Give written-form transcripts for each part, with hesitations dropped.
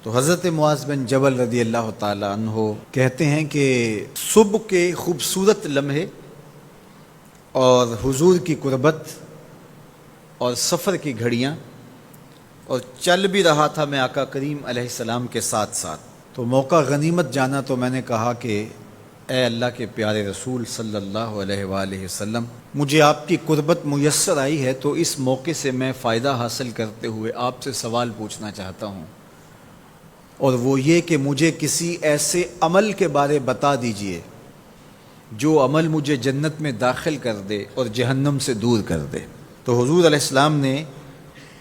تو حضرت معاذ بن جبل رضی اللہ تعالی عنہ کہتے ہیں کہ صبح کے خوبصورت لمحے اور حضور کی قربت اور سفر کی گھڑیاں اور چل بھی رہا تھا میں آقا کریم علیہ السلام کے ساتھ ساتھ، تو موقع غنیمت جانا تو میں نے کہا کہ اے اللہ کے پیارے رسول صلی اللہ علیہ وآلہ وسلم، مجھے آپ کی قربت میسر آئی ہے تو اس موقع سے میں فائدہ حاصل کرتے ہوئے آپ سے سوال پوچھنا چاہتا ہوں، اور وہ یہ کہ مجھے کسی ایسے عمل کے بارے بتا دیجئے جو عمل مجھے جنت میں داخل کر دے اور جہنم سے دور کر دے۔ تو حضور علیہ السلام نے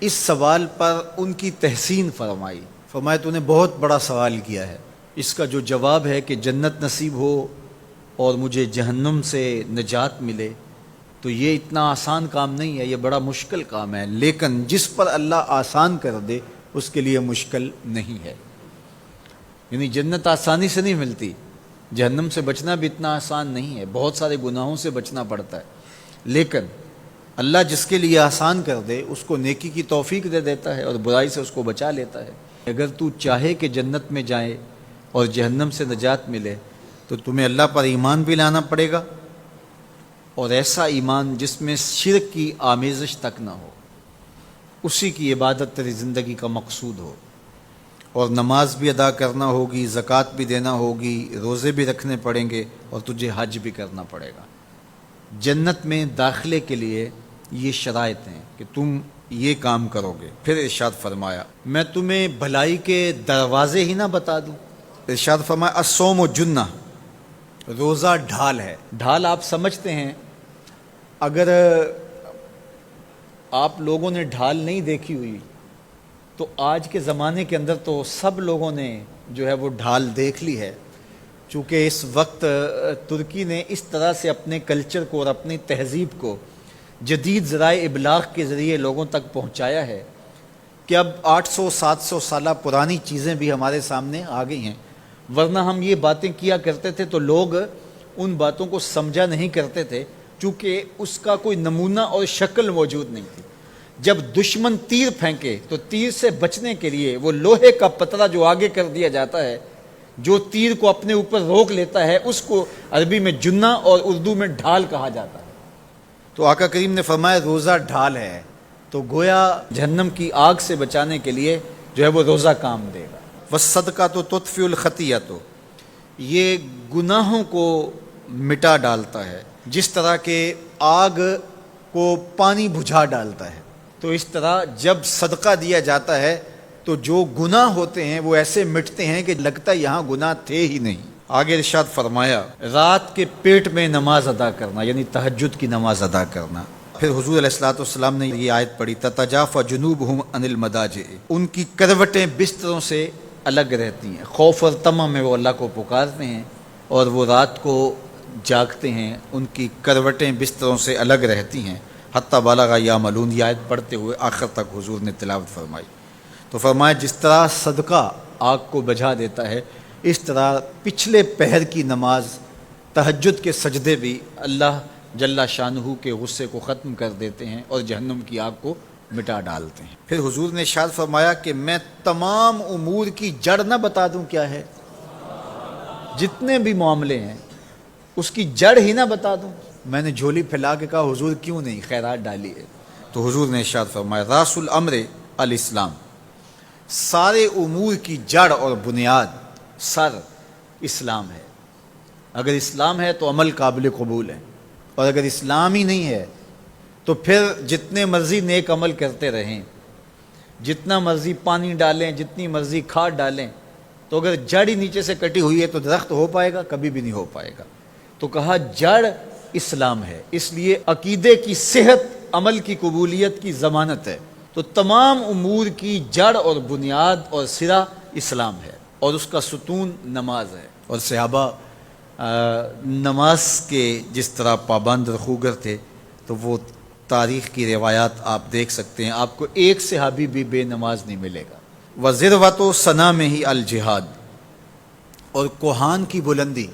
اس سوال پر ان کی تحسین فرمائی، فرمایا تو نے بہت بڑا سوال کیا ہے، اس کا جو جواب ہے کہ جنت نصیب ہو اور مجھے جہنم سے نجات ملے تو یہ اتنا آسان کام نہیں ہے، یہ بڑا مشکل کام ہے، لیکن جس پر اللہ آسان کر دے اس کے لیے مشکل نہیں ہے۔ یعنی جنت آسانی سے نہیں ملتی، جہنم سے بچنا بھی اتنا آسان نہیں ہے، بہت سارے گناہوں سے بچنا پڑتا ہے، لیکن اللہ جس کے لیے آسان کر دے اس کو نیکی کی توفیق دے دیتا ہے اور برائی سے اس کو بچا لیتا ہے۔ اگر تو چاہے کہ جنت میں جائے اور جہنم سے نجات ملے تو تمہیں اللہ پر ایمان بھی لانا پڑے گا، اور ایسا ایمان جس میں شرک کی آمیزش تک نہ ہو، اسی کی عبادت تیری زندگی کا مقصود ہو، اور نماز بھی ادا کرنا ہوگی، زکوٰۃ بھی دینا ہوگی، روزے بھی رکھنے پڑیں گے، اور تجھے حج بھی کرنا پڑے گا۔ جنت میں داخلے کے لیے یہ شرائط ہیں کہ تم یہ کام کرو گے۔ پھر ارشاد فرمایا میں تمہیں بھلائی کے دروازے ہی نہ بتا دوں۔ ارشاد فرمایا الصوم جنہ، روزہ ڈھال ہے۔ ڈھال آپ سمجھتے ہیں، اگر آپ لوگوں نے ڈھال نہیں دیکھی ہوئی تو آج کے زمانے کے اندر تو سب لوگوں نے جو ہے وہ ڈھال دیکھ لی ہے، چونکہ اس وقت ترکی نے اس طرح سے اپنے کلچر کو اور اپنی تہذیب کو جدید ذرائع ابلاغ کے ذریعے لوگوں تک پہنچایا ہے کہ اب 800-700 سالہ پرانی چیزیں بھی ہمارے سامنے آ گئی ہیں، ورنہ ہم یہ باتیں کیا کرتے تھے تو لوگ ان باتوں کو سمجھا نہیں کرتے تھے، چونکہ اس کا کوئی نمونہ اور شکل موجود نہیں تھی۔ جب دشمن تیر پھینکے تو تیر سے بچنے کے لیے وہ لوہے کا پتلا جو آگے کر دیا جاتا ہے، جو تیر کو اپنے اوپر روک لیتا ہے، اس کو عربی میں جنہ اور اردو میں ڈھال کہا جاتا ہے۔ تو آقا کریم نے فرمایا روزہ ڈھال ہے، تو گویا جہنم کی آگ سے بچانے کے لیے جو ہے وہ روزہ کام دے گا۔ وَالصَّدْقَةُ تُطْفِئُ الْخَطِیَّةُ، یہ گناہوں کو مٹا ڈالتا ہے، جس طرح کہ آگ کو پانی بجھا ڈالتا ہے، تو اس طرح جب صدقہ دیا جاتا ہے تو جو گناہ ہوتے ہیں وہ ایسے مٹتے ہیں کہ لگتا ہے یہاں گناہ تھے ہی نہیں۔ آگے ارشاد فرمایا رات کے پیٹ میں نماز ادا کرنا، یعنی تہجد کی نماز ادا کرنا۔ پھر حضور علیہ الصلوۃ والسلام نے یہ آیت پڑھی تتجافی جنوبہم عن المضاجع، ان کی کروٹیں بستروں سے الگ رہتی ہیں، خوف اور طمع میں وہ اللہ کو پکارتے ہیں اور وہ رات کو جاگتے ہیں، ان کی کروٹیں بستروں سے الگ رہتی ہیں، حتی بلغ یعملون، یہ آیت پڑھتے ہوئے آخر تک حضور نے تلاوت فرمائی۔ تو فرمایا جس طرح صدقہ آگ کو بجھا دیتا ہے، اس طرح پچھلے پہر کی نماز، تہجد کے سجدے بھی اللہ جل شانہ کے غصے کو ختم کر دیتے ہیں اور جہنم کی آگ کو مٹا ڈالتے ہیں۔ پھر حضور نے ارشاد فرمایا کہ میں تمام امور کی جڑ نہ بتا دوں کیا ہے، جتنے بھی معاملے ہیں اس کی جڑ ہی نہ بتا دوں۔ میں نے جھولی پھیلا کے کہا حضور کیوں نہیں، خیرات ڈالی ہے، تو حضور نے ارشاد فرمایا راس الامر الاسلام، سارے امور کی جڑ اور بنیاد، سر اسلام ہے۔ اگر اسلام ہے تو عمل قابل قبول ہے، اور اگر اسلام ہی نہیں ہے تو پھر جتنے مرضی نیک عمل کرتے رہیں، جتنا مرضی پانی ڈالیں، جتنی مرضی کھاد ڈالیں، تو اگر جڑ ہی نیچے سے کٹی ہوئی ہے تو درخت ہو پائے گا؟ کبھی بھی نہیں ہو پائے گا۔ تو کہا جڑ اسلام ہے، اس لیے عقیدے کی صحت عمل کی قبولیت کی ضمانت ہے، تو تمام امور کی جڑ اور بنیاد اور سرا اسلام ہے، اور اس کا ستون نماز ہے۔ اور صحابہ نماز کے جس طرح پابند رخوگر تھے، تو وہ تاریخ کی روایات آپ دیکھ سکتے ہیں، آپ کو ایک صحابی بھی بے نماز نہیں ملے گا۔ وَذِرْوَةُ صَنَامِهِ الْجِهَاد، اور کوہان کی بلندی،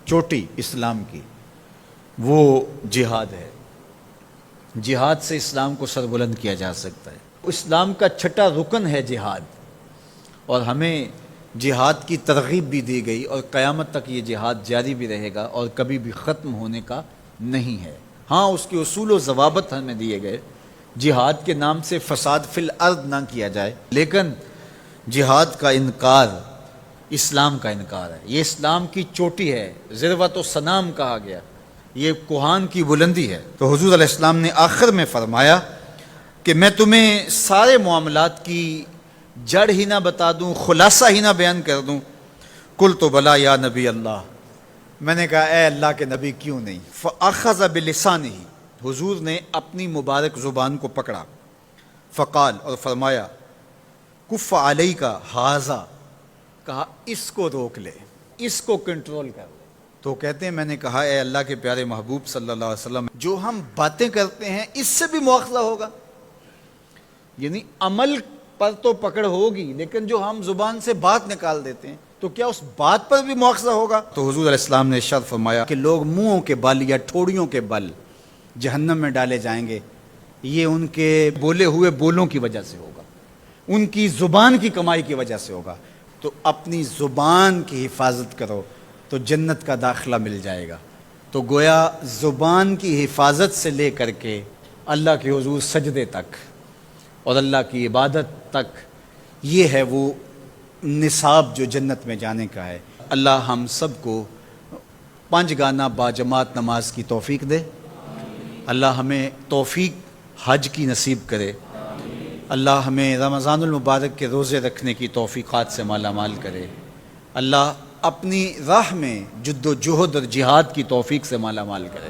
چوٹی اسلام کی، وہ جہاد ہے۔ جہاد سے اسلام کو سربلند کیا جا سکتا ہے۔ اسلام کا چھٹا رکن ہے جہاد، اور ہمیں جہاد کی ترغیب بھی دی گئی، اور قیامت تک یہ جہاد جاری بھی رہے گا اور کبھی بھی ختم ہونے کا نہیں ہے۔ ہاں اس کے اصول و ضوابط ہمیں دیے گئے، جہاد کے نام سے فساد فی الارض نہ کیا جائے، لیکن جہاد کا انکار اسلام کا انکار ہے۔ یہ اسلام کی چوٹی ہے، ذروۃ و سنام کہا گیا، یہ کوہان کی بلندی ہے۔ تو حضور علیہ السلام نے آخر میں فرمایا کہ میں تمہیں سارے معاملات کی جڑ ہی نہ بتا دوں، خلاصہ ہی نہ بیان کر دوں؟ قلت بلا یا نبی اللہ، میں نے کہا اے اللہ کے نبی کیوں نہیں؟ فاخذ بلسانہ، حضور نے اپنی مبارک زبان کو پکڑا، فقال، اور فرمایا، کف علیک ھذا، کہا اس کو روک لے، اس کو کنٹرول کر لے۔ تو کہتے ہیں میں نے کہا اے اللہ کے پیارے محبوب صلی اللہ علیہ وسلم، جو ہم باتیں کرتے ہیں اس سے بھی مواخذہ ہوگا؟ یعنی عمل پر تو پکڑ ہوگی، لیکن جو ہم زبان سے بات نکال دیتے ہیں تو کیا اس بات پر بھی مواخذہ ہوگا؟ تو حضور علیہ السلام نے ارشاد فرمایا کہ لوگ منہوں کے بل یا ٹھوڑیوں کے بل جہنم میں ڈالے جائیں گے، یہ ان کے بولے ہوئے بولوں کی وجہ سے ہوگا، ان کی زبان کی کمائی کی وجہ سے ہوگا۔ تو اپنی زبان کی حفاظت کرو تو جنت کا داخلہ مل جائے گا۔ تو گویا زبان کی حفاظت سے لے کر کے اللہ کے حضور سجدے تک اور اللہ کی عبادت تک، یہ ہے وہ نصاب جو جنت میں جانے کا ہے۔ اللہ ہم سب کو 5 گانا باجماعت نماز کی توفیق دے، اللہ ہمیں توفیق حج کی نصیب کرے، اللہ ہمیں رمضان المبارک کے روزے رکھنے کی توفیقات سے مالا مال کرے، اللہ اپنی راہ میں جد و جہد اور جہاد کی توفیق سے مالا مال کرے۔